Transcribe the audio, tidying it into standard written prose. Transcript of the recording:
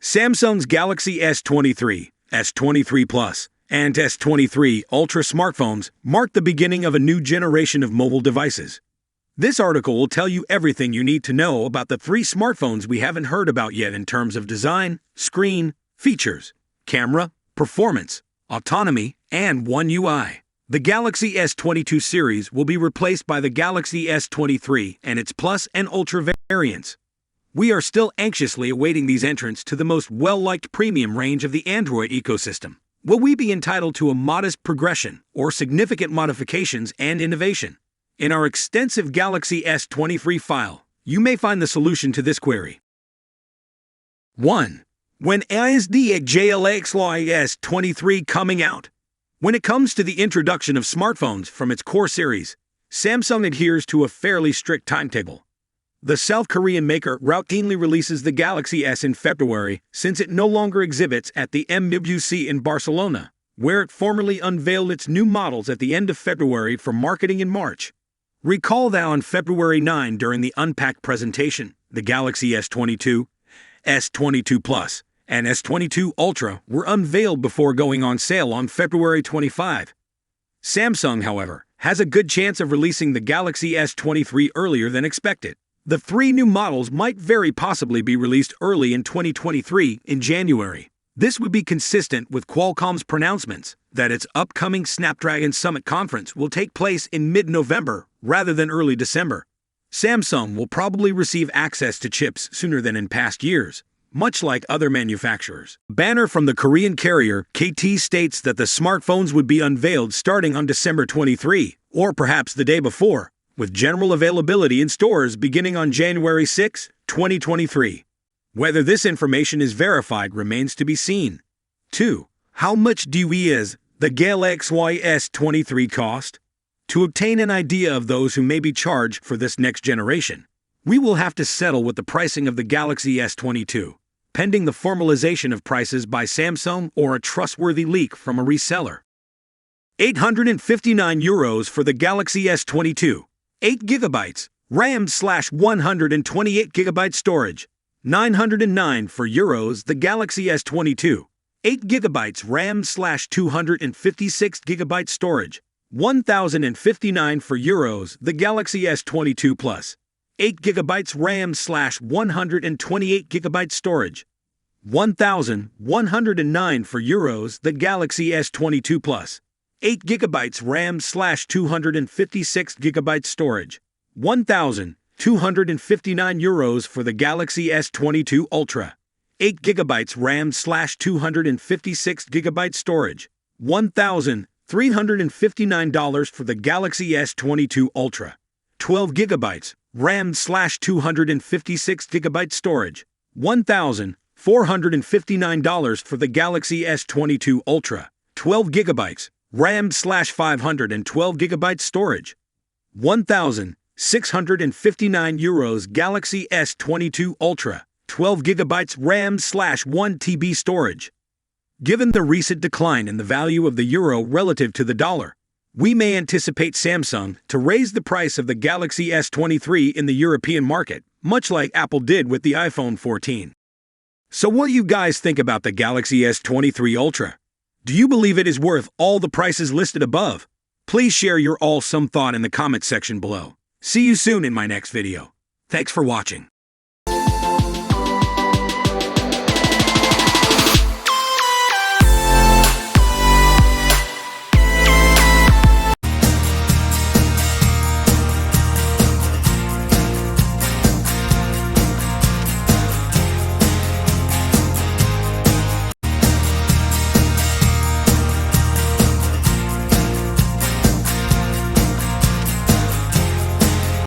Samsung's Galaxy S23, S23 Plus, and S23 Ultra smartphones mark the beginning of a new generation of mobile devices. This article will tell you everything you need to know about the three smartphones we haven't heard about yet in terms of design, screen, features, camera, performance, autonomy, and One UI. The Galaxy S22 series will be replaced by the Galaxy S23 and its Plus and Ultra variants. We are still anxiously awaiting these entrants to the most well-liked premium range of the Android ecosystem. Will we be entitled to a modest progression or significant modifications and innovation? In our extensive Galaxy S23 file, you may find the solution to this query. 1. When is the Galaxy S23 coming out? When it comes to the introduction of smartphones from its core series, Samsung adheres to a fairly strict timetable. The South Korean maker routinely releases the Galaxy S in February since it no longer exhibits at the MWC in Barcelona, where it formerly unveiled its new models at the end of February for marketing in March. Recall that on February 9 during the Unpacked presentation, the Galaxy S22, S22 Plus, and S22 Ultra were unveiled before going on sale on February 25. Samsung, however, has a good chance of releasing the Galaxy S23 earlier than expected. The three new models might very possibly be released early in 2023 in January. This would be consistent with Qualcomm's pronouncements that its upcoming Snapdragon Summit conference will take place in mid-November rather than early December. Samsung will probably receive access to chips sooner than in past years, much like other manufacturers. A banner from the Korean carrier KT states that the smartphones would be unveiled starting on December 23, or perhaps the day before, with general availability in stores beginning on January 6, 2023. Whether this information is verified remains to be seen. 2. How much is the Galaxy S23 cost? To obtain an idea of those who may be charged for this next generation, we will have to settle with the pricing of the Galaxy S22, pending the formalization of prices by Samsung or a trustworthy leak from a reseller. €859 for the Galaxy S22, 8GB, RAM/128GB storage. €909 for the Galaxy S22, 8GB RAM/256GB storage. €1,059 for the Galaxy S22 Plus, 8GB RAM/128GB storage. €1,109 for the Galaxy S22 Plus, 8GB RAM/256GB storage. €1,259 for the Galaxy S22 Ultra, 8GB RAM/256GB storage. $1,359 for the Galaxy S22 Ultra, 12GB RAM/256GB storage. $1,459 for the Galaxy S22 Ultra, 12GB RAM/512GB storage. €1,659 Galaxy S22 Ultra, 12GB RAM/1TB storage. Given the recent decline in the value of the euro relative to the dollar, we may anticipate Samsung to raise the price of the Galaxy S23 in the European market, much like Apple did with the iPhone 14. So what do you guys think about the Galaxy S23 Ultra? Do you believe it is worth all the prices listed above? Please share your awesome thought in the comments section below. See you soon in my next video. Thanks for watching.